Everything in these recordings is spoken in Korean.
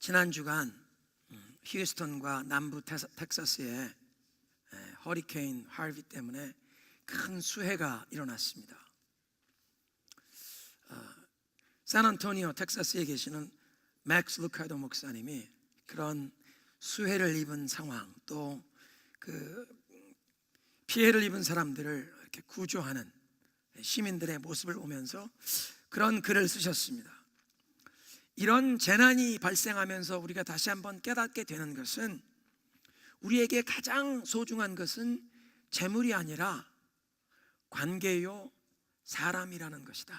지난 주간 휴스턴과 남부 텍사스에 허리케인 하비 때문에 큰 수해가 일어났습니다. 샌안토니오 텍사스에 계시는 맥스 루카도 목사님이 그런 수해를 입은 상황, 또 그 피해를 입은 사람들을 이렇게 구조하는 시민들의 모습을 보면서 그런 글을 쓰셨습니다. 이런 재난이 발생하면서 우리가 다시 한번 깨닫게 되는 것은, 우리에게 가장 소중한 것은 재물이 아니라 관계요, 사람이라는 것이다.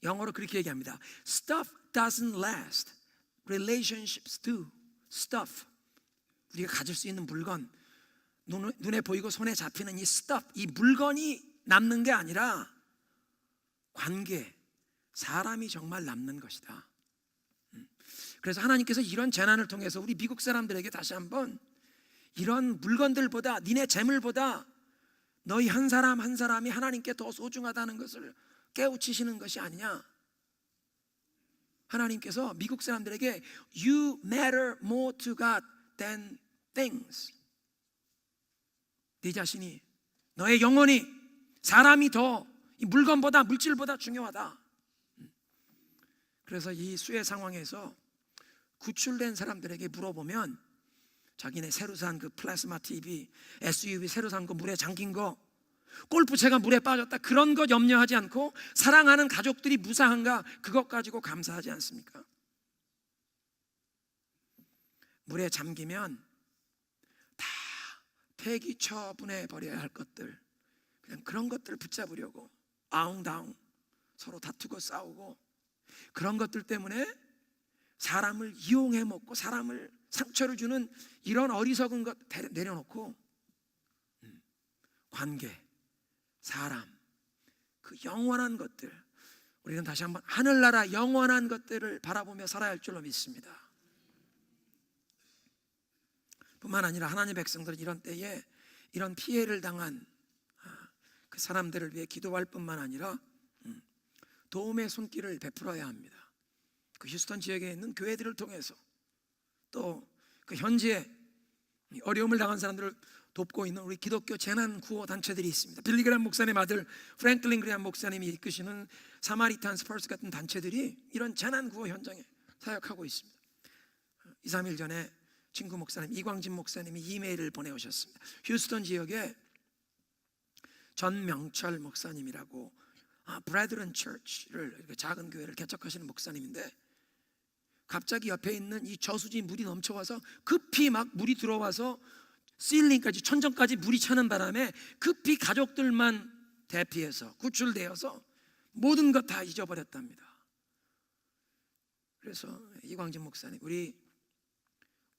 영어로 그렇게 얘기합니다. Stuff doesn't last, relationships do. Stuff, 우리가 가질 수 있는 물건, 눈에 보이고 손에 잡히는 이 stuff, 이 물건이 남는 게 아니라 관계, 사람이 정말 남는 것이다. 그래서 하나님께서 이런 재난을 통해서 우리 미국 사람들에게 다시 한번 이런 물건들보다, 니네 재물보다 너희 한 사람 한 사람이 하나님께 더 소중하다는 것을 깨우치시는 것이 아니냐. 하나님께서 미국 사람들에게 You matter more to God than things. 네 자신이, 너의 영혼이, 사람이 더 이 물건보다, 물질보다 중요하다. 그래서 이 수해 상황에서 구출된 사람들에게 물어보면 자기네 새로 산 그 플라스마 TV, SUV 새로 산 거 물에 잠긴 거, 골프채가 물에 빠졌다, 그런 것 염려하지 않고 사랑하는 가족들이 무사한가, 그것 가지고 감사하지 않습니까? 물에 잠기면 다 폐기 처분해 버려야 할 것들, 그냥 그런 것들을 붙잡으려고 아웅다웅 서로 다투고 싸우고, 그런 것들 때문에 사람을 이용해 먹고 사람을 상처를 주는 이런 어리석은 것 내려놓고 관계, 사람, 그 영원한 것들, 우리는 다시 한번 하늘나라 영원한 것들을 바라보며 살아야 할 줄로 믿습니다. 뿐만 아니라 하나님의 백성들은 이런 때에 이런 피해를 당한 그 사람들을 위해 기도할 뿐만 아니라 도움의 손길을 베풀어야 합니다. 그 휴스턴 지역에 있는 교회들을 통해서, 또 그 현지에 어려움을 당한 사람들을 돕고 있는 우리 기독교 재난 구호 단체들이 있습니다. 빌리 그레이엄 목사님 아들 프랭클린 그레이엄 목사님이 이끄시는 사마리탄 스퍼스 같은 단체들이 이런 재난 구호 현장에 사역하고 있습니다. 2, 3일 전에 친구 목사님 이광진 목사님이 이메일을 보내오셨습니다. 휴스턴 지역에 전명철 목사님이라고 브레드런 처치를, 작은 교회를 개척하시는 목사님인데, 갑자기 옆에 있는 이 저수지 물이 넘쳐와서 급히 막 물이 들어와서 실링까지, 천정까지 물이 차는 바람에 급히 가족들만 대피해서 구출되어서 모든 것 다 잊어버렸답니다. 그래서 이광진 목사님,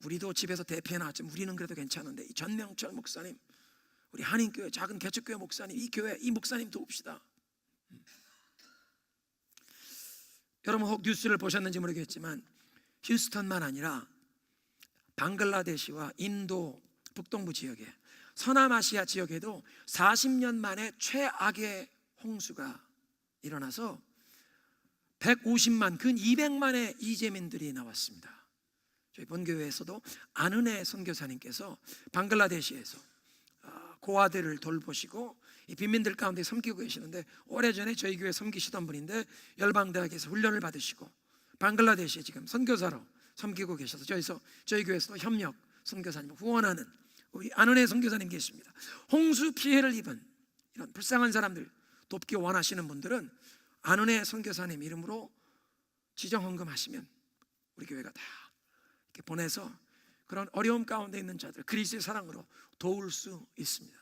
우리도 집에서 대피해 나왔지만 우리는 그래도 괜찮은데 이 전명철 목사님, 우리 한인교회 작은 개척교회 목사님, 이 교회 이 목사님 도웁시다. 여러분 혹 뉴스를 보셨는지 모르겠지만 휴스턴만 아니라 방글라데시와 인도 북동부 지역에, 서남아시아 지역에도 40년 만에 최악의 홍수가 일어나서 150만, 근 200만의 이재민들이 나왔습니다. 저희 본교회에서도 안은혜 선교사님께서 방글라데시에서 고아들을 돌보시고 이 빈민들 가운데 섬기고 계시는데, 오래전에 저희 교회 섬기시던 분인데 열방대학에서 훈련을 받으시고 방글라데시에 지금 선교사로 섬기고 계셔서 저희 교회에서도 협력 선교사님 후원하는 우리 안은혜 선교사님 계십니다. 홍수 피해를 입은 이런 불쌍한 사람들 돕기 원하시는 분들은 안은혜 선교사님 이름으로 지정 헌금하시면 우리 교회가 다 이렇게 보내서 그런 어려움 가운데 있는 자들 그리스도의 사랑으로 도울 수 있습니다.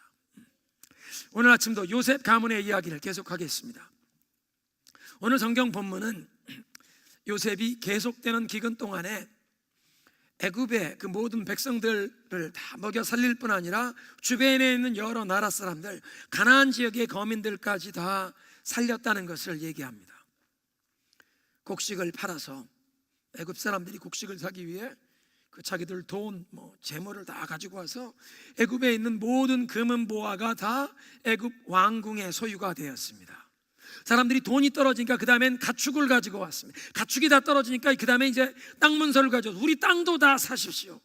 오늘 아침도 요셉 가문의 이야기를 계속하겠습니다. 오늘 성경 본문은 요셉이 계속되는 기근 동안에 애굽의 그 모든 백성들을 다 먹여 살릴 뿐 아니라 주변에 있는 여러 나라 사람들, 가나안 지역의 거민들까지 다 살렸다는 것을 얘기합니다. 곡식을 팔아서, 애굽 사람들이 곡식을 사기 위해 그 자기들 돈, 재물을 다 가지고 와서 애굽에 있는 모든 금은 보화가 다 애굽 왕궁의 소유가 되었습니다. 사람들이 돈이 떨어지니까 그 다음엔 가축을 가지고 왔습니다. 가축이 다 떨어지니까 그 다음에 이제 땅 문서를 가져서 우리 땅도 다 사십시오.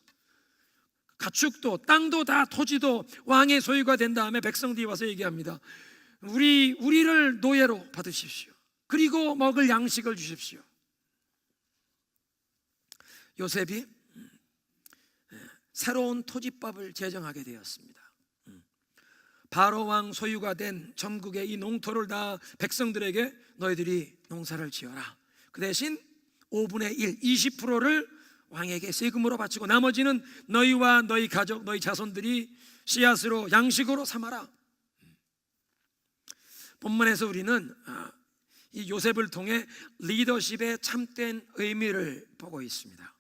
가축도 땅도 다 토지도 왕의 소유가 된 다음에 백성들이 와서 얘기합니다. 우리를 노예로 받으십시오. 그리고 먹을 양식을 주십시오. 요셉이 새로운 토지법을 제정하게 되었습니다. 바로 왕 소유가 된 전국의 이 농토를 다 백성들에게 너희들이 농사를 지어라. 그 대신 5분의 1, 20%를 왕에게 세금으로 바치고 나머지는 너희와 너희 가족, 너희 자손들이 씨앗으로 양식으로 삼아라. 본문에서 우리는 이 요셉을 통해 리더십의 참된 의미를 보고 있습니다.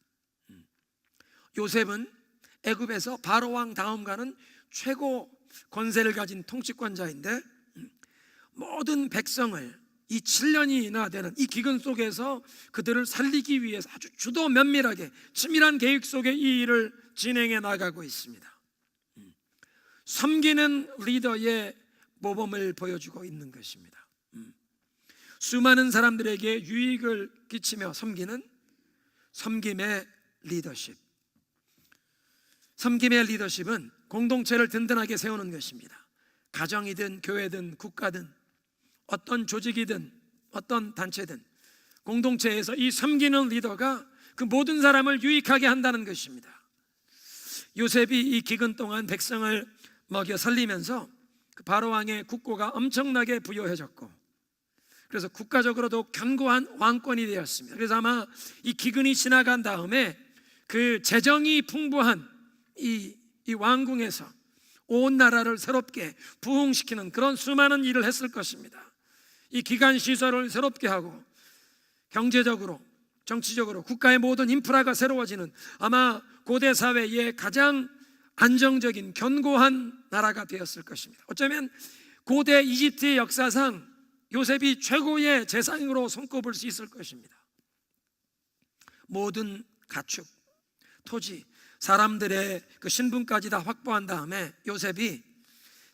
요셉은 애굽에서 바로 왕 다음가는 최고 권세를 가진 통치권자인데 모든 백성을 이 7년이나 되는 이 기근 속에서 그들을 살리기 위해서 아주 주도 면밀하게 치밀한 계획 속에 이 일을 진행해 나가고 있습니다. 섬기는 리더의 모범을 보여주고 있는 것입니다. 수많은 사람들에게 유익을 끼치며 섬기는 섬김의 리더십. 섬김의 리더십은 공동체를 든든하게 세우는 것입니다. 가정이든 교회든 국가든 어떤 조직이든 어떤 단체든 공동체에서 이 섬기는 리더가 그 모든 사람을 유익하게 한다는 것입니다. 요셉이 이 기근 동안 백성을 먹여 살리면서 그 바로 왕의 국고가 엄청나게 부여해졌고 그래서 국가적으로도 견고한 왕권이 되었습니다. 그래서 아마 이 기근이 지나간 다음에 그 재정이 풍부한 이 왕궁에서 온 나라를 새롭게 부흥시키는 그런 수많은 일을 했을 것입니다. 이 기관 시설을 새롭게 하고 경제적으로 정치적으로 국가의 모든 인프라가 새로워지는 아마 고대 사회의 가장 안정적인 견고한 나라가 되었을 것입니다. 어쩌면 고대 이집트의 역사상 요셉이 최고의 재상으로 손꼽을 수 있을 것입니다. 모든 가축, 토지, 사람들의 그 신분까지 다 확보한 다음에 요셉이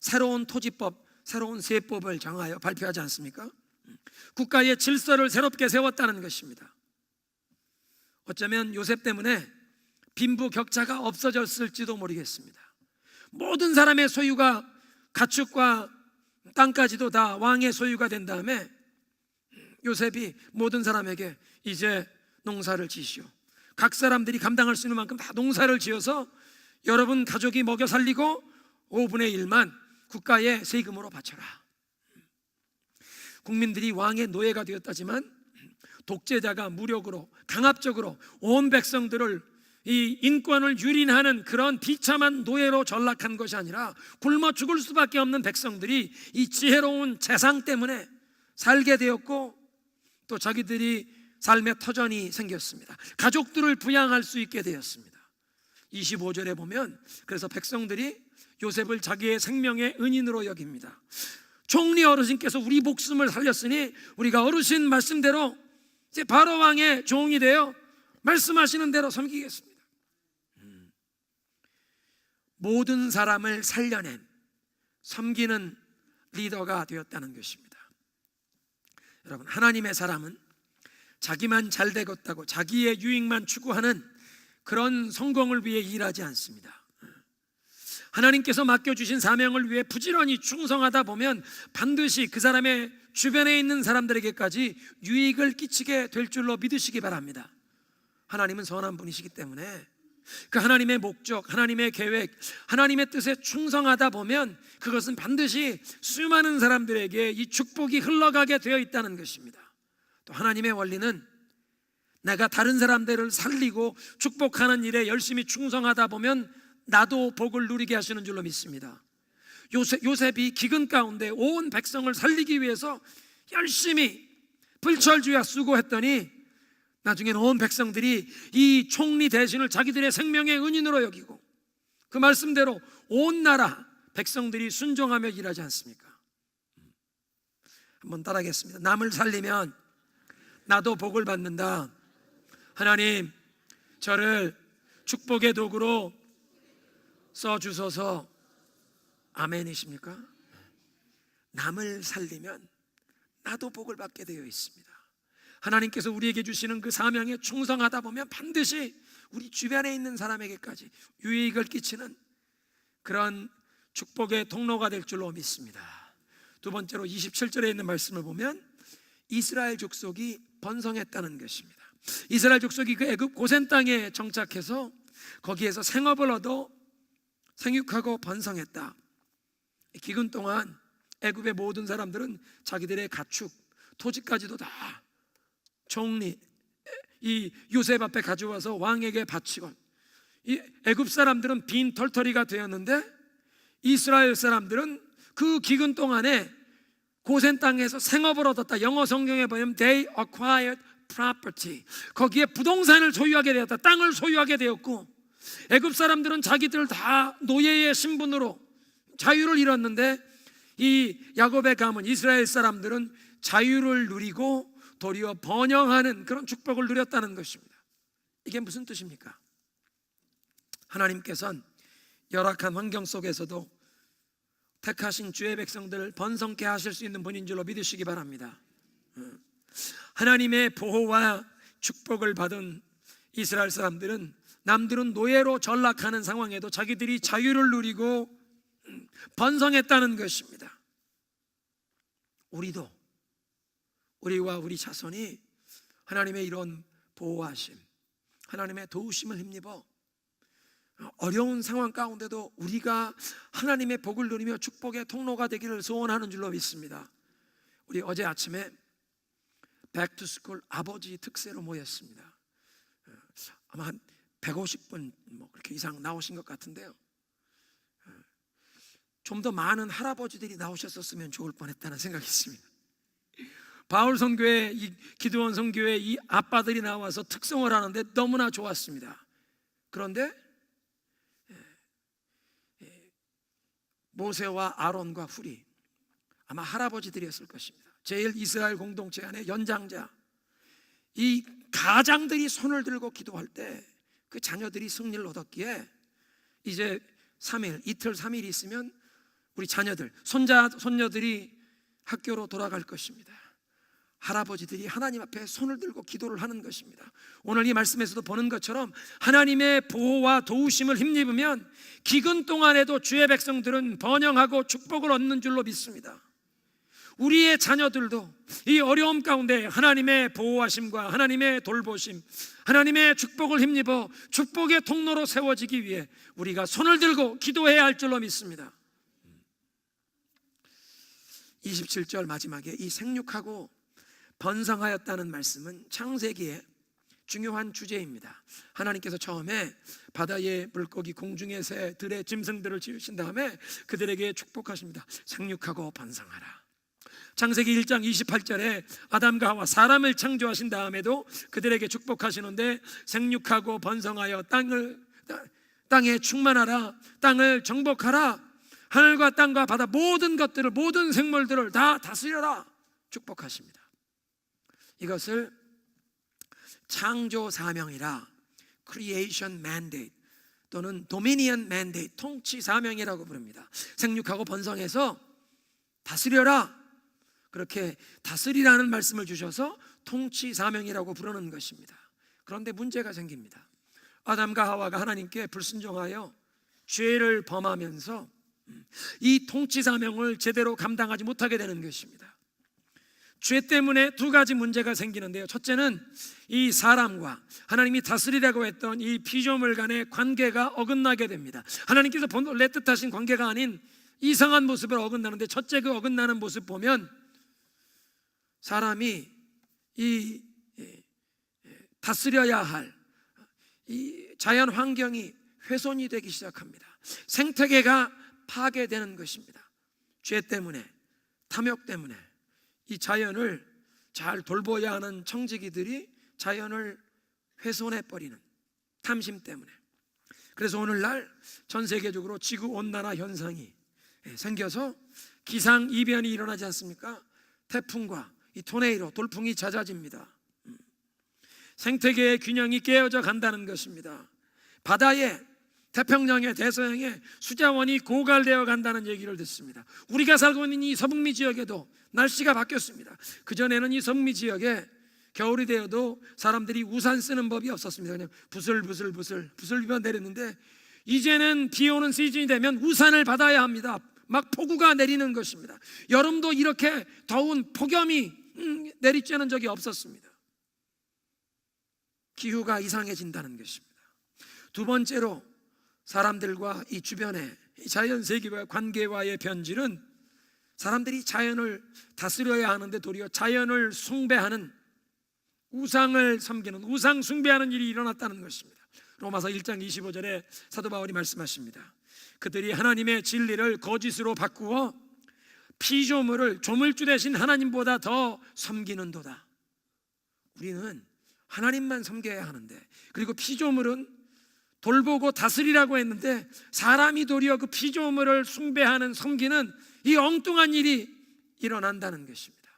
새로운 토지법, 새로운 세법을 정하여 발표하지 않습니까? 국가의 질서를 새롭게 세웠다는 것입니다. 어쩌면 요셉 때문에 빈부격차가 없어졌을지도 모르겠습니다. 모든 사람의 소유가 가축과 땅까지도 다 왕의 소유가 된 다음에 요셉이 모든 사람에게 이제 농사를 지시오. 각 사람들이 감당할 수 있는 만큼 다 농사를 지어서 여러분 가족이 먹여 살리고 5분의 1만 국가의 세금으로 바쳐라. 국민들이 왕의 노예가 되었다지만 독재자가 무력으로 강압적으로 온 백성들을 이 인권을 유린하는 그런 비참한 노예로 전락한 것이 아니라 굶어 죽을 수밖에 없는 백성들이 이 지혜로운 재상 때문에 살게 되었고 또 자기들이 삶의 터전이 생겼습니다. 가족들을 부양할 수 있게 되었습니다. 25절에 보면 그래서 백성들이 요셉을 자기의 생명의 은인으로 여깁니다. 총리 어르신께서 우리 목숨을 살렸으니 우리가 어르신 말씀대로 이제 바로 왕의 종이 되어 말씀하시는 대로 섬기겠습니다. 모든 사람을 살려낸 섬기는 리더가 되었다는 것입니다. 여러분, 하나님의 사람은 자기만 잘 되겠다고 자기의 유익만 추구하는 그런 성공을 위해 일하지 않습니다. 하나님께서 맡겨주신 사명을 위해 부지런히 충성하다 보면 반드시 그 사람의 주변에 있는 사람들에게까지 유익을 끼치게 될 줄로 믿으시기 바랍니다. 하나님은 선한 분이시기 때문에 그 하나님의 목적, 하나님의 계획, 하나님의 뜻에 충성하다 보면 그것은 반드시 수많은 사람들에게 이 축복이 흘러가게 되어 있다는 것입니다. 또 하나님의 원리는 내가 다른 사람들을 살리고 축복하는 일에 열심히 충성하다 보면 나도 복을 누리게 하시는 줄로 믿습니다. 요셉이 기근 가운데 온 백성을 살리기 위해서 열심히 불철주야 수고했더니 나중에는 온 백성들이 이 총리 대신을 자기들의 생명의 은인으로 여기고 그 말씀대로 온 나라 백성들이 순종하며 일하지 않습니까? 한번 따라하겠습니다. 남을 살리면 나도 복을 받는다. 하나님, 저를 축복의 도구로 써주소서. 아멘이십니까? 남을 살리면 나도 복을 받게 되어 있습니다. 하나님께서 우리에게 주시는 그 사명에 충성하다 보면 반드시 우리 주변에 있는 사람에게까지 유익을 끼치는 그런 축복의 통로가 될 줄로 믿습니다. 두 번째로 27절에 있는 말씀을 보면 이스라엘 족속이 번성했다는 것입니다. 이스라엘 족속이 그 애굽 고센 땅에 정착해서 거기에서 생업을 얻어 생육하고 번성했다. 기근 동안 애굽의 모든 사람들은 자기들의 가축, 토지까지도 다 종리 이 요셉 앞에 가져와서 왕에게 바치곤, 이 애굽 사람들은 빈 털터리가 되었는데 이스라엘 사람들은 그 기근 동안에 고센 땅에서 생업을 얻었다. 영어 성경에 보면 they acquired property, 거기에 부동산을 소유하게 되었다. 땅을 소유하게 되었고, 애굽 사람들은 자기들 다 노예의 신분으로 자유를 잃었는데 이 야곱의 가문 이스라엘 사람들은 자유를 누리고 도리어 번영하는 그런 축복을 누렸다는 것입니다. 이게 무슨 뜻입니까? 하나님께서는 열악한 환경 속에서도 택하신 주의 백성들을 번성케 하실 수 있는 분인 줄로 믿으시기 바랍니다. 하나님의 보호와 축복을 받은 이스라엘 사람들은 남들은 노예로 전락하는 상황에도 자기들이 자유를 누리고 번성했다는 것입니다. 우리도, 우리와 우리 자손이 하나님의 이런 보호하심, 하나님의 도우심을 힘입어 어려운 상황 가운데도 우리가 하나님의 복을 누리며 축복의 통로가 되기를 소원하는 줄로 믿습니다. 우리 어제 아침에 백투스쿨 아버지 특세로 모였습니다. 아마 한 150분 뭐 그렇게 이상 나오신 것 같은데요, 좀 더 많은 할아버지들이 나오셨었으면 좋을 뻔했다는 생각이 있습니다. 바울 선교회, 이 기드온 선교회 이 아빠들이 나와서 특성을 하는데 너무나 좋았습니다. 그런데 모세와 아론과 훌이 아마 할아버지들이었을 것입니다. 제일 이스라엘 공동체 안에 연장자, 이 가장들이 손을 들고 기도할 때 그 자녀들이 승리를 얻었기에 이제 3일, 이틀 3일이 있으면 우리 자녀들, 손녀들이 학교로 돌아갈 것입니다. 할아버지들이 하나님 앞에 손을 들고 기도를 하는 것입니다. 오늘 이 말씀에서도 보는 것처럼 하나님의 보호와 도우심을 힘입으면 기근 동안에도 주의 백성들은 번영하고 축복을 얻는 줄로 믿습니다. 우리의 자녀들도 이 어려움 가운데 하나님의 보호하심과 하나님의 돌보심, 하나님의 축복을 힘입어 축복의 통로로 세워지기 위해 우리가 손을 들고 기도해야 할 줄로 믿습니다. 27절 마지막에 이 생육하고 번성하였다는 말씀은 창세기의 중요한 주제입니다. 하나님께서 처음에 바다의 물고기, 공중의 새, 들의 짐승들을 지으신 다음에 그들에게 축복하십니다. 생육하고 번성하라. 창세기 1장 28절에 아담과 하와 사람을 창조하신 다음에도 그들에게 축복하시는데 생육하고 번성하여 땅에 충만하라, 땅을 정복하라, 하늘과 땅과 바다 모든 것들을, 모든 생물들을 다 다스려라 축복하십니다. 이것을 창조 사명이라 Creation Mandate 또는 Dominion Mandate, 통치 사명이라고 부릅니다. 생육하고 번성해서 다스려라, 그렇게 다스리라는 말씀을 주셔서 통치 사명이라고 부르는 것입니다. 그런데 문제가 생깁니다. 아담과 하와가 하나님께 불순종하여 죄를 범하면서 이 통치 사명을 제대로 감당하지 못하게 되는 것입니다. 죄 때문에 두 가지 문제가 생기는데요, 첫째는 이 사람과 하나님이 다스리라고 했던 이 피조물 간의 관계가 어긋나게 됩니다. 하나님께서 본래 뜻하신 관계가 아닌 이상한 모습을 어긋나는데, 첫째 그 어긋나는 모습 보면 사람이 이 다스려야 할 이 자연 환경이 훼손이 되기 시작합니다. 생태계가 파괴되는 것입니다. 죄 때문에, 탐욕 때문에 이 자연을 잘 돌보아야 하는 청지기들이 자연을 훼손해버리는 탐심 때문에, 그래서 오늘날 전 세계적으로 지구온난화 현상이 생겨서 기상이변이 일어나지 않습니까? 태풍과 이 토네이도, 돌풍이 잦아집니다. 생태계의 균형이 깨어져 간다는 것입니다. 바다에, 태평양에, 대서양에 수자원이 고갈되어 간다는 얘기를 듣습니다. 우리가 살고 있는 이 서북미 지역에도 날씨가 바뀌었습니다. 그전에는 이 성미 지역에 겨울이 되어도 사람들이 우산 쓰는 법이 없었습니다. 그냥 부슬부슬 내렸는데 이제는 비 오는 시즌이 되면 우산을 받아야 합니다. 막 폭우가 내리는 것입니다. 여름도 이렇게 더운 폭염이 내리쬐는 적이 없었습니다. 기후가 이상해진다는 것입니다. 두 번째로 사람들과 이 주변의 자연 세계와 관계와의 변질은 사람들이 자연을 다스려야 하는데 도리어 자연을 숭배하는, 우상을 섬기는, 우상 숭배하는 일이 일어났다는 것입니다. 로마서 1장 25절에 사도 바울이 말씀하십니다. 그들이 하나님의 진리를 거짓으로 바꾸어 피조물을 조물주 대신 하나님보다 더 섬기는도다. 우리는 하나님만 섬겨야 하는데, 그리고 피조물은 돌보고 다스리라고 했는데 사람이 도리어 그 피조물을 숭배하는, 섬기는 이 엉뚱한 일이 일어난다는 것입니다.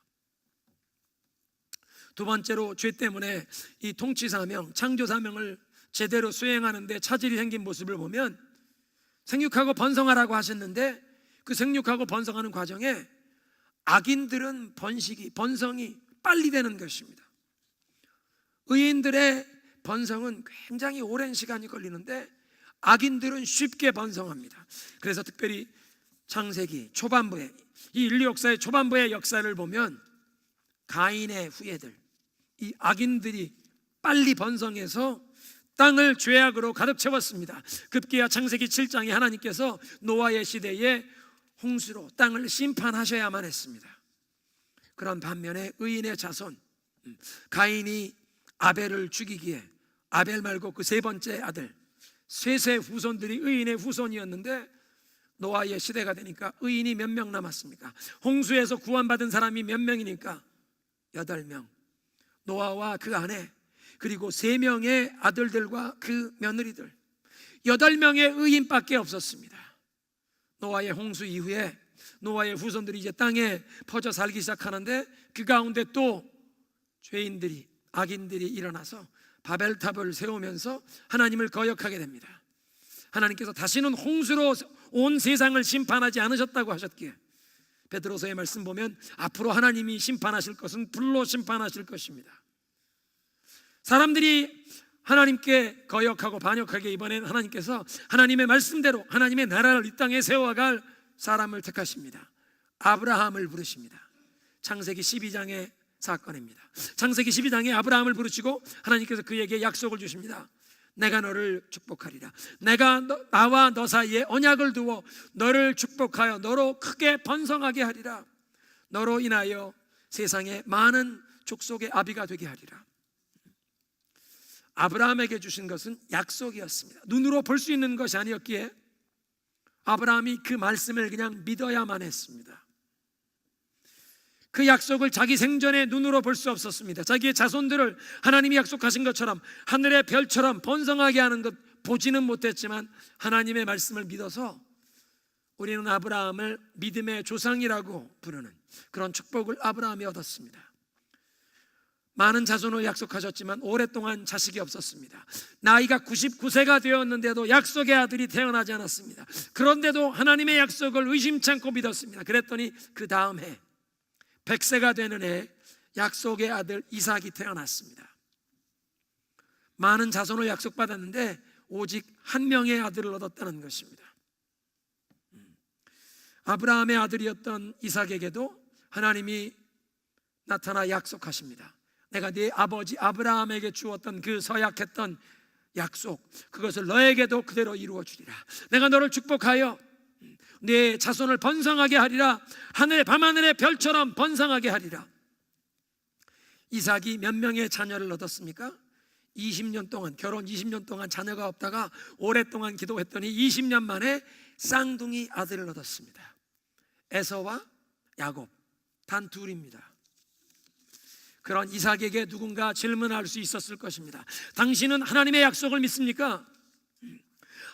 두 번째로 죄 때문에 이 통치사명, 창조사명을 제대로 수행하는데 차질이 생긴 모습을 보면, 생육하고 번성하라고 하셨는데 그 생육하고 번성하는 과정에 악인들은 번성이 빨리 되는 것입니다. 의인들의 번성은 굉장히 오랜 시간이 걸리는데 악인들은 쉽게 번성합니다. 그래서 특별히 창세기 초반부에, 이 인류 역사의 초반부의 역사를 보면 가인의 후예들, 이 악인들이 빨리 번성해서 땅을 죄악으로 가득 채웠습니다. 급기야 창세기 7장에 하나님께서 노아의 시대에 홍수로 땅을 심판하셔야만 했습니다. 그런 반면에 의인의 자손 가인이 아벨을 죽이기에, 아벨 말고 그 세 번째 아들 셋의 후손들이 의인의 후손이었는데 노아의 시대가 되니까 의인이 몇 명 남았습니까? 홍수에서 구원받은 사람이 몇 명이니까 8명. 노아와 그 아내, 그리고 3명의 아들들과 그 며느리들, 8명의 의인밖에 없었습니다. 노아의 홍수 이후에 노아의 후손들이 이제 땅에 퍼져 살기 시작하는데 그 가운데 또 죄인들이, 악인들이 일어나서 바벨탑을 세우면서 하나님을 거역하게 됩니다. 하나님께서 다시는 홍수로 온 세상을 심판하지 않으셨다고 하셨기에 베드로서의 말씀 보면 앞으로 하나님이 심판하실 것은 불로 심판하실 것입니다. 사람들이 하나님께 거역하고 반역하기에 이번엔 하나님께서 하나님의 말씀대로 하나님의 나라를 이 땅에 세워갈 사람을 택하십니다. 아브라함을 부르십니다. 창세기 12장의 사건입니다. 창세기 12장에 아브라함을 부르시고 하나님께서 그에게 약속을 주십니다. 내가 너를 축복하리라. 내가 나와 너 사이에 언약을 두어 너를 축복하여 너로 크게 번성하게 하리라. 너로 인하여 세상에 많은 족속의 아비가 되게 하리라. 아브라함에게 주신 것은 약속이었습니다. 눈으로 볼 수 있는 것이 아니었기에 아브라함이 그 말씀을 그냥 믿어야만 했습니다. 그 약속을 자기 생전에 눈으로 볼 수 없었습니다. 자기의 자손들을 하나님이 약속하신 것처럼 하늘의 별처럼 번성하게 하는 것 보지는 못했지만 하나님의 말씀을 믿어서 우리는 아브라함을 믿음의 조상이라고 부르는 그런 축복을 아브라함이 얻었습니다. 많은 자손을 약속하셨지만 오랫동안 자식이 없었습니다. 나이가 99세가 되었는데도 약속의 아들이 태어나지 않았습니다. 그런데도 하나님의 약속을 의심치 않고 믿었습니다. 그랬더니 그 다음 해 100세가 되는 해 약속의 아들 이삭이 태어났습니다. 많은 자손을 약속받았는데 오직 한 명의 아들을 얻었다는 것입니다. 아브라함의 아들이었던 이삭에게도 하나님이 나타나 약속하십니다. 내가 네 아버지 아브라함에게 주었던 그 서약했던 약속, 그것을 너에게도 그대로 이루어 주리라. 내가 너를 축복하여 네 자손을 번성하게 하리라. 하늘의 밤하늘의 별처럼 번성하게 하리라. 이삭이 몇 명의 자녀를 얻었습니까? 20년 동안, 결혼 20년 동안 자녀가 없다가 오랫동안 기도했더니 20년 만에 쌍둥이 아들을 얻었습니다. 에서와 야곱, 단 둘입니다. 그런 이삭에게 누군가 질문할 수 있었을 것입니다. 당신은 하나님의 약속을 믿습니까?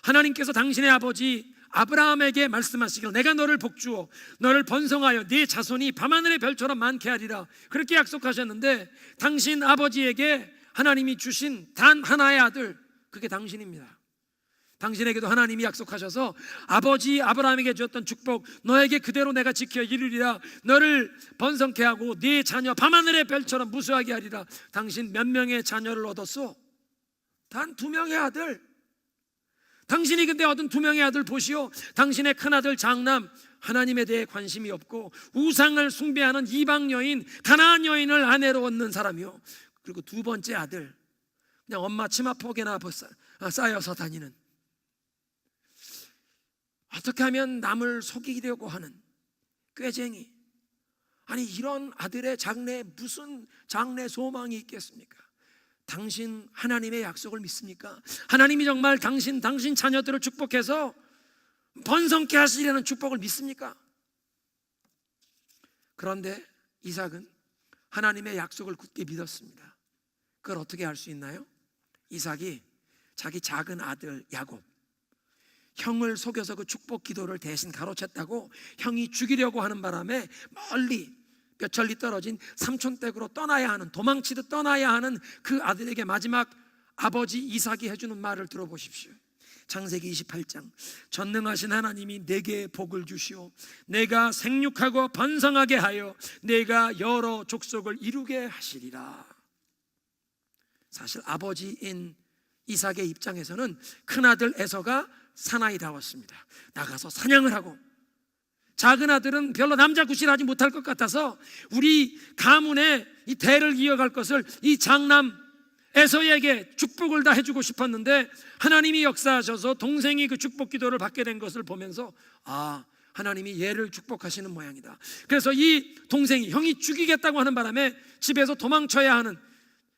하나님께서 당신의 아버지 아브라함에게 말씀하시길 내가 너를 복주어 너를 번성하여 네 자손이 밤하늘의 별처럼 많게 하리라, 그렇게 약속하셨는데 당신 아버지에게 하나님이 주신 단 하나의 아들, 그게 당신입니다. 당신에게도 하나님이 약속하셔서 아버지 아브라함에게 주었던 축복 너에게 그대로 내가 지켜 이루리라. 너를 번성케 하고 네 자녀 밤하늘의 별처럼 무수하게 하리라. 당신 몇 명의 자녀를 얻었소? 단 2명의 아들. 당신이 근데 얻은 2명의 아들 보시오. 당신의 큰아들 장남 하나님에 대해 관심이 없고 우상을 숭배하는 이방 여인 가나안 여인을 아내로 얻는 사람이요. 그리고 2번째 아들 그냥 엄마 치마폭에나 쌓여서 다니는, 어떻게 하면 남을 속이려고 하는 꾀쟁이. 아니 이런 아들의 장래에 무슨 장래 소망이 있겠습니까? 당신 하나님의 약속을 믿습니까? 하나님이 정말 당신 자녀들을 축복해서 번성케 하시려는 축복을 믿습니까? 그런데 이삭은 하나님의 약속을 굳게 믿었습니다. 그걸 어떻게 알 수 있나요? 이삭이 자기 작은 아들 야곱, 형을 속여서 그 축복 기도를 대신 가로챘다고 형이 죽이려고 하는 바람에 멀리 몇 천리 떨어진 삼촌 댁으로 떠나야 하는, 도망치듯 떠나야 하는 그 아들에게 마지막 아버지 이삭이 해주는 말을 들어보십시오. 창세기 28장. 전능하신 하나님이 내게 복을 주시오 내가 생육하고 번성하게 하여 내가 여러 족속을 이루게 하시리라. 사실 아버지인 이삭의 입장에서는 큰아들 에서가 사나이다웠습니다. 나가서 사냥을 하고, 작은 아들은 별로 남자 구실하지 못할 것 같아서 우리 가문의 이 대를 이어갈 것을 이 장남 에서에게 축복을 다 해주고 싶었는데 하나님이 역사하셔서 동생이 그 축복 기도를 받게 된 것을 보면서 하나님이 얘를 축복하시는 모양이다. 그래서 이 동생이, 형이 죽이겠다고 하는 바람에 집에서 도망쳐야 하는,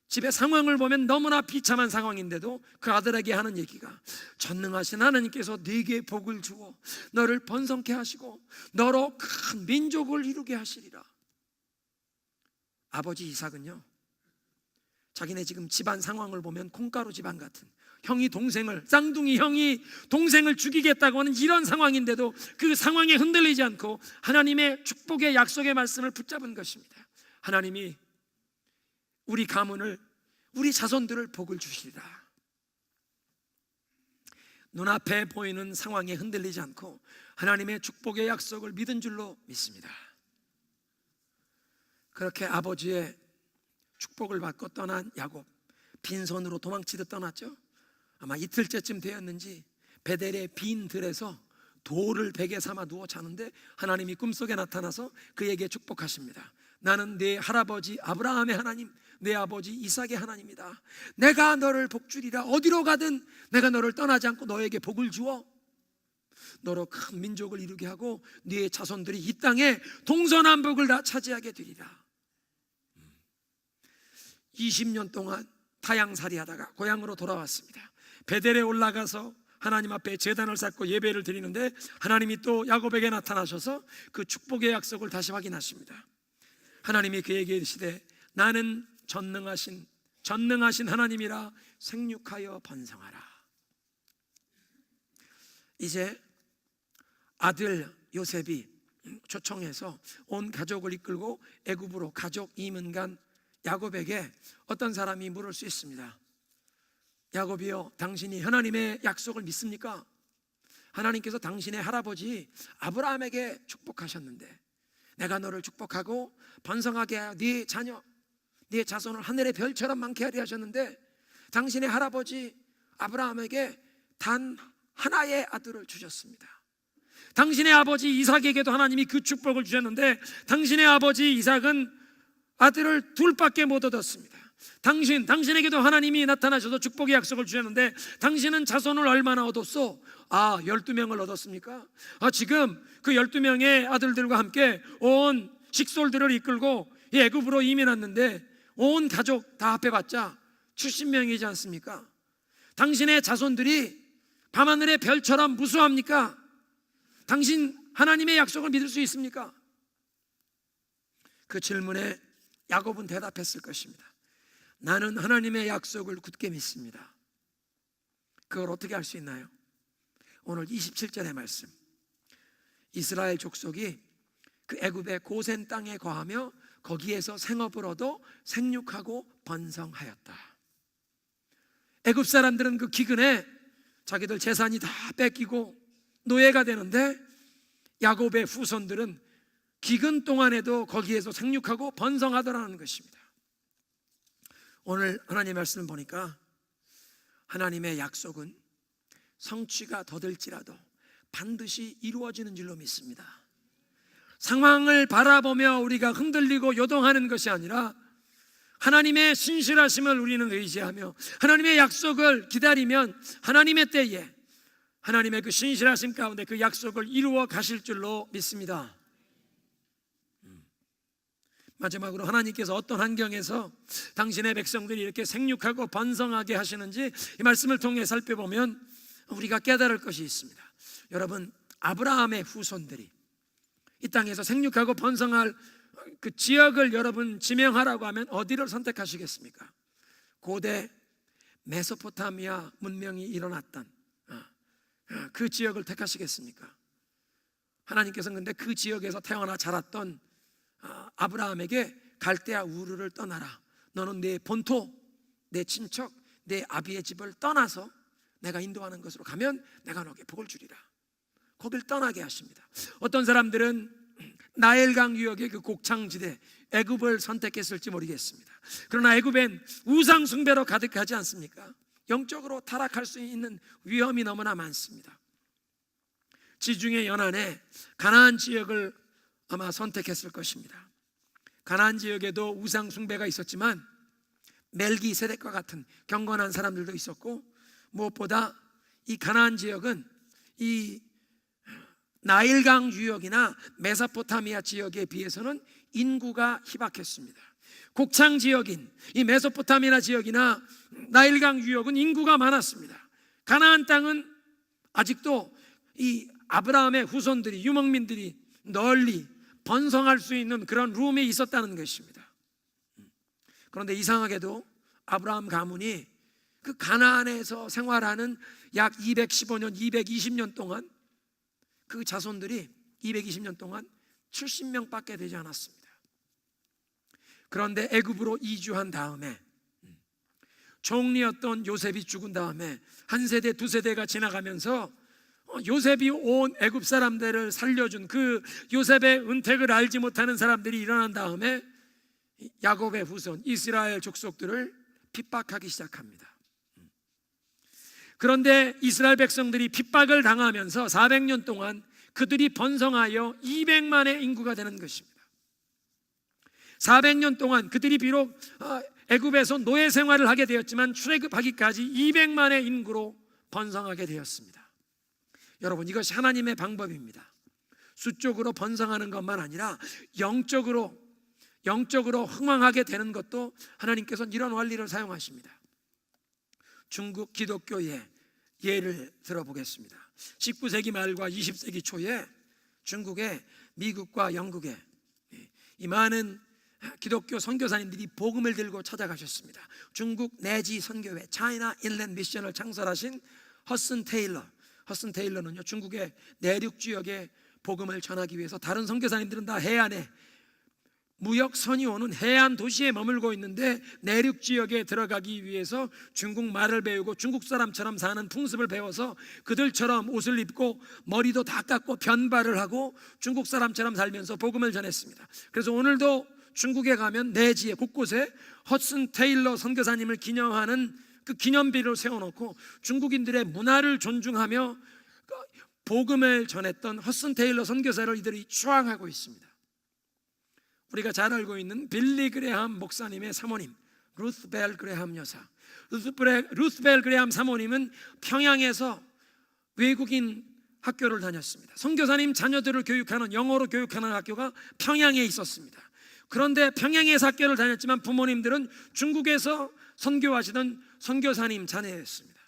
집의 상황을 보면 너무나 비참한 상황인데도 그 아들에게 하는 얘기가, 전능하신 하나님께서 네게 복을 주어 너를 번성케 하시고 너로 큰 민족을 이루게 하시리라. 아버지 이삭은요, 자기네 지금 집안 상황을 보면 콩가루 집안 같은, 형이 동생을, 쌍둥이 형이 동생을 죽이겠다고 하는 이런 상황인데도 그 상황에 흔들리지 않고 하나님의 축복의 약속의 말씀을 붙잡은 것입니다. 하나님이 우리 가문을, 우리 자손들을 복을 주시리라. 눈앞에 보이는 상황에 흔들리지 않고 하나님의 축복의 약속을 믿은 줄로 믿습니다. 그렇게 아버지의 축복을 받고 떠난 야곱, 빈손으로 도망치듯 떠났죠. 아마 이틀째쯤 되었는지 베델의 빈 들에서 돌을 베개 삼아 누워 자는데 하나님이 꿈속에 나타나서 그에게 축복하십니다. 나는 네 할아버지 아브라함의 하나님, 내 아버지 이삭의 하나님이다. 내가 너를 복주리라. 어디로 가든 내가 너를 떠나지 않고 너에게 복을 주어 너로 큰 민족을 이루게 하고 네 자손들이 이 땅에 동서남북을 다 차지하게 되리라. 20년 동안 타향살이 하다가 고향으로 돌아왔습니다. 베델에 올라가서 하나님 앞에 제단을 쌓고 예배를 드리는데 하나님이 또 야곱에게 나타나셔서 그 축복의 약속을 다시 확인하십니다. 하나님이 그에게 이르시되 나는 전능하신 하나님이라 생육하여 번성하라. 이제 아들 요셉이 초청해서 온 가족을 이끌고 애굽으로 가족 이민 간 야곱에게 어떤 사람이 물을 수 있습니다. 야곱이여, 당신이 하나님의 약속을 믿습니까? 하나님께서 당신의 할아버지 아브라함에게 축복하셨는데 내가 너를 축복하고 번성하게 하여 네 자녀, 네 자손을 하늘의 별처럼 많게 하리 하셨는데 당신의 할아버지 아브라함에게 단 하나의 아들을 주셨습니다. 당신의 아버지 이삭에게도 하나님이 그 축복을 주셨는데 당신의 아버지 이삭은 아들을 둘밖에 못 얻었습니다. 당신에게도 하나님이 나타나셔서 축복의 약속을 주셨는데 당신은 자손을 얼마나 얻었소? 12명을 얻었습니까? 지금 그 12명의 아들들과 함께 온 식솔들을 이끌고 애굽으로 이민 왔는데 온 가족 다 합해봤자 70명이지 않습니까? 당신의 자손들이 밤하늘의 별처럼 무수합니까? 당신 하나님의 약속을 믿을 수 있습니까? 그 질문에 야곱은 대답했을 것입니다. 나는 하나님의 약속을 굳게 믿습니다. 그걸 어떻게 알 수 있나요? 오늘 27절의 말씀, 이스라엘 족속이 그 애굽의 고센 땅에 거하며 거기에서 생업을 얻어 생육하고 번성하였다. 애굽 사람들은 그 기근에 자기들 재산이 다 뺏기고 노예가 되는데 야곱의 후손들은 기근 동안에도 거기에서 생육하고 번성하더라는 것입니다. 오늘 하나님의 말씀을 보니까 하나님의 약속은 성취가 더딜지라도 반드시 이루어지는 줄로 믿습니다. 상황을 바라보며 우리가 흔들리고 요동하는 것이 아니라 하나님의 신실하심을 우리는 의지하며 하나님의 약속을 기다리면 하나님의 때에 하나님의 그 신실하심 가운데 그 약속을 이루어 가실 줄로 믿습니다. 마지막으로 하나님께서 어떤 환경에서 당신의 백성들이 이렇게 생육하고 번성하게 하시는지 이 말씀을 통해 살펴보면 우리가 깨달을 것이 있습니다. 여러분, 아브라함의 후손들이 이 땅에서 생육하고 번성할 그 지역을 여러분 지명하라고 하면 어디를 선택하시겠습니까? 고대 메소포타미아 문명이 일어났던 그 지역을 택하시겠습니까? 하나님께서는 근데 그 지역에서 태어나 자랐던 아브라함에게 갈대아 우르를 떠나라. 너는 내 본토, 내 친척, 내 아비의 집을 떠나서 내가 인도하는 것으로 가면 내가 너에게 복을 주리라. 거길 떠나게 하십니다. 어떤 사람들은 나일강 유역의 그 곡창지대 애굽을 선택했을지 모르겠습니다. 그러나 애굽엔 우상 숭배로 가득하지 않습니까? 영적으로 타락할 수 있는 위험이 너무나 많습니다. 지중해 연안에 가나안 지역을 아마 선택했을 것입니다. 가나안 지역에도 우상 숭배가 있었지만 멜기세덱과 같은 경건한 사람들도 있었고, 무엇보다 이 가나안 지역은 이 나일강 유역이나 메소포타미아 지역에 비해서는 인구가 희박했습니다. 곡창 지역인 이 메소포타미아 지역이나 나일강 유역은 인구가 많았습니다. 가나안 땅은 아직도 이 아브라함의 후손들이, 유목민들이 널리 번성할 수 있는 그런 룸에 있었다는 것입니다. 그런데 이상하게도 아브라함 가문이 그 가나안에서 생활하는 약 215년, 220년 동안 그 자손들이 220년 동안 70명밖에 되지 않았습니다. 그런데 애굽으로 이주한 다음에 총리였던 요셉이 죽은 다음에 한 세대, 두 세대가 지나가면서 요셉이 온 애굽 사람들을 살려준 그 요셉의 은택을 알지 못하는 사람들이 일어난 다음에 야곱의 후손 이스라엘 족속들을 핍박하기 시작합니다. 그런데 이스라엘 백성들이 핍박을 당하면서 400년 동안 그들이 번성하여 200만의 인구가 되는 것입니다. 400년 동안 그들이 비록 애굽에서 노예 생활을 하게 되었지만 출애굽하기까지 200만의 인구로 번성하게 되었습니다. 여러분, 이것이 하나님의 방법입니다. 수적으로 번성하는 것만 아니라 영적으로 흥왕하게 되는 것도 하나님께서는 이런 원리를 사용하십니다. 중국 기독교의 예를 들어보겠습니다. 19세기 말과 20세기 초에 중국에 미국과 영국에 이 많은 기독교 선교사님들이 복음을 들고 찾아가셨습니다. 중국 내지 선교회 차이나 인랜드 미션을 창설하신 허슨 테일러는요, 중국의 내륙 지역에 복음을 전하기 위해서 다른 선교사님들은 다 해안에 무역선이 오는 해안 도시에 머물고 있는데 내륙 지역에 들어가기 위해서 중국 말을 배우고 중국 사람처럼 사는 풍습을 배워서 그들처럼 옷을 입고 머리도 다 깎고 변발을 하고 중국 사람처럼 살면서 복음을 전했습니다. 그래서 오늘도 중국에 가면 내지에 곳곳에 허슨 테일러 선교사님을 기념하는 그 기념비를 세워놓고 중국인들의 문화를 존중하며 복음을 전했던 허슨 테일러 선교사를 이들이 추앙하고 있습니다. 우리가 잘 알고 있는 빌리 그레함 목사님의 사모님 루스 벨 그레함 여사, 루스 벨 그레함 사모님은 평양에서 외국인 학교를 다녔습니다. 선교사님 자녀들을 교육하는, 영어로 교육하는 학교가 평양에 있었습니다. 그런데 평양에서 학교를 다녔지만 부모님들은 중국에서 선교하시던 선교사님 자녀였습니다.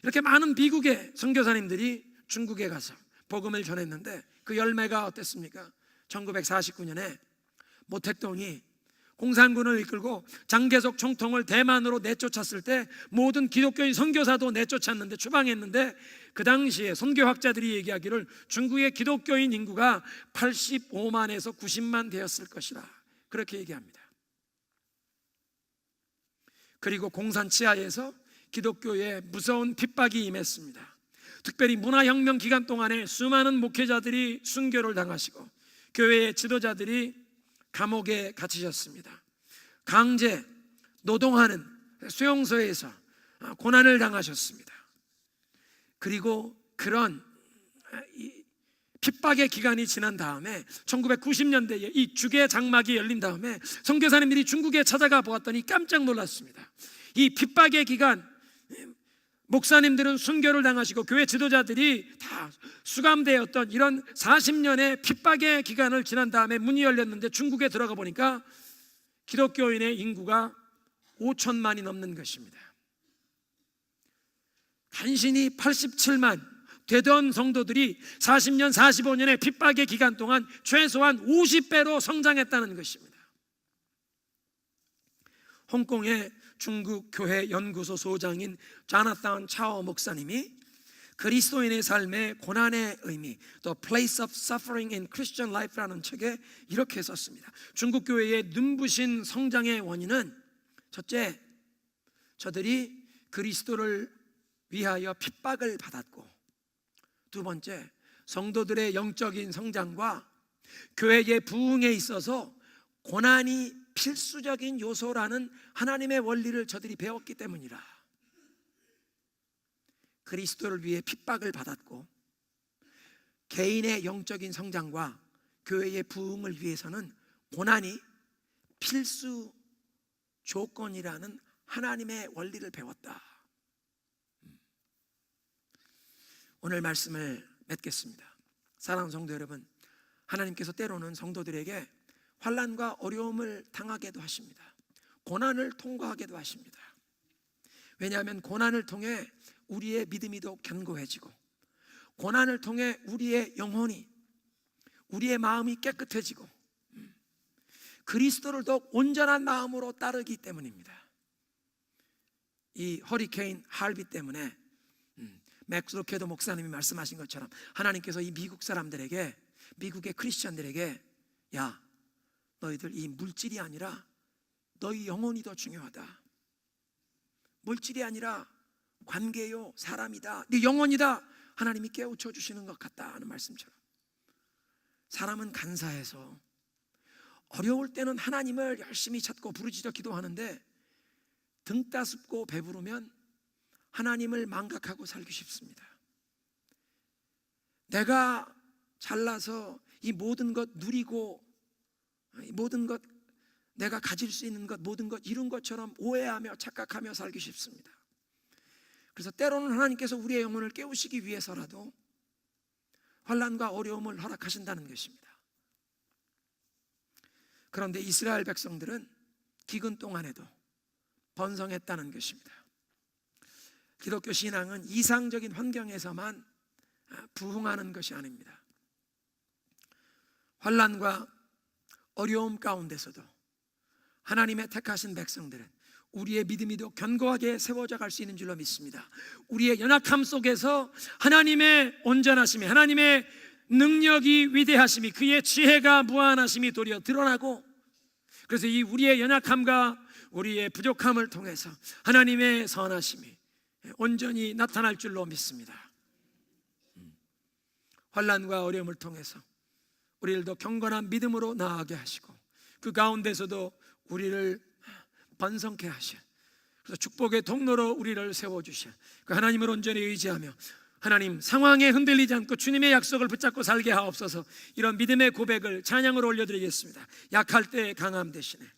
이렇게 많은 미국의 선교사님들이 중국에 가서 복음을 전했는데 그 열매가 어땠습니까? 1949년에 모택동이 공산군을 이끌고 장개석 총통을 대만으로 내쫓았을 때 모든 기독교인 선교사도 내쫓았는데, 추방했는데, 그 당시에 선교학자들이 얘기하기를 중국의 기독교인 인구가 85만에서 90만 되었을 것이라 그렇게 얘기합니다. 그리고 공산 치하에서 기독교에 무서운 핍박이 임했습니다. 특별히 문화혁명 기간 동안에 수많은 목회자들이 순교를 당하시고 교회의 지도자들이 감옥에 갇히셨습니다. 강제 노동하는 수용소에서 고난을 당하셨습니다. 그리고 그런 핍박의 기간이 지난 다음에 1990년대에 이 주계 장막이 열린 다음에 선교사님들이 중국에 찾아가 보았더니 깜짝 놀랐습니다. 이 핍박의 기간, 목사님들은 순교를 당하시고 교회 지도자들이 다 수감되었던 이런 40년의 핍박의 기간을 지난 다음에 문이 열렸는데 중국에 들어가 보니까 기독교인의 인구가 5천만이 넘는 것입니다. 간신히 87만 되던 성도들이 40년, 45년의 핍박의 기간 동안 최소한 50배로 성장했다는 것입니다. 홍콩의 중국 교회 연구소 소장인 자나탄 차오 목사님이 그리스도인의 삶의 고난의 의미, The Place of Suffering in Christian Life라는 책에 이렇게 썼습니다. 중국 교회의 눈부신 성장의 원인은 첫째, 저들이 그리스도를 위하여 핍박을 받았고, 두 번째, 성도들의 영적인 성장과 교회의 부흥에 있어서 고난이 필수적인 요소라는 하나님의 원리를 저들이 배웠기 때문이라. 그리스도를 위해 핍박을 받았고 개인의 영적인 성장과 교회의 부흥을 위해서는 고난이 필수 조건이라는 하나님의 원리를 배웠다. 오늘 말씀을 맺겠습니다. 사랑하는 성도 여러분, 하나님께서 때로는 성도들에게 환난과 어려움을 당하게도 하십니다. 고난을 통과하게도 하십니다. 왜냐하면 고난을 통해 우리의 믿음이 더욱 견고해지고, 고난을 통해 우리의 영혼이, 우리의 마음이 깨끗해지고 그리스도를 더욱 온전한 마음으로 따르기 때문입니다. 이 허리케인 할비 때문에 맥스 루케도 목사님이 말씀하신 것처럼 하나님께서 이 미국 사람들에게, 미국의 크리스천들에게, 야, 너희들 이 물질이 아니라 너희 영혼이 더 중요하다. 물질이 아니라 관계요, 사람이다, 네 영혼이다. 하나님이 깨우쳐 주시는 것 같다 하는 말씀처럼, 사람은 간사해서 어려울 때는 하나님을 열심히 찾고 부르짖어 기도하는데 등 따숩고 배부르면 하나님을 망각하고 살기 쉽습니다. 내가 잘나서 이 모든 것 누리고, 이 모든 것 내가 가질 수 있는 것, 모든 것 이룬 것처럼 오해하며 착각하며 살기 쉽습니다. 그래서 때로는 하나님께서 우리의 영혼을 깨우시기 위해서라도 환난과 어려움을 허락하신다는 것입니다. 그런데 이스라엘 백성들은 기근 동안에도 번성했다는 것입니다. 기독교 신앙은 이상적인 환경에서만 부흥하는 것이 아닙니다. 환난과 어려움 가운데서도 하나님의 택하신 백성들은 우리의 믿음이 더 견고하게 세워져 갈 수 있는 줄로 믿습니다. 우리의 연약함 속에서 하나님의 온전하심이, 하나님의 능력이 위대하심이, 그의 지혜가 무한하심이 도리어 드러나고, 그래서 이 우리의 연약함과 우리의 부족함을 통해서 하나님의 선하심이 온전히 나타날 줄로 믿습니다. 환난과 어려움을 통해서 우리를 더 경건한 믿음으로 나아가게 하시고, 그 가운데서도 우리를 번성케 하셔, 그래서 축복의 통로로 우리를 세워주셔, 그 하나님을 온전히 의지하며 하나님 상황에 흔들리지 않고 주님의 약속을 붙잡고 살게 하옵소서. 이런 믿음의 고백을 찬양으로 올려드리겠습니다. 약할 때 강함 되시네,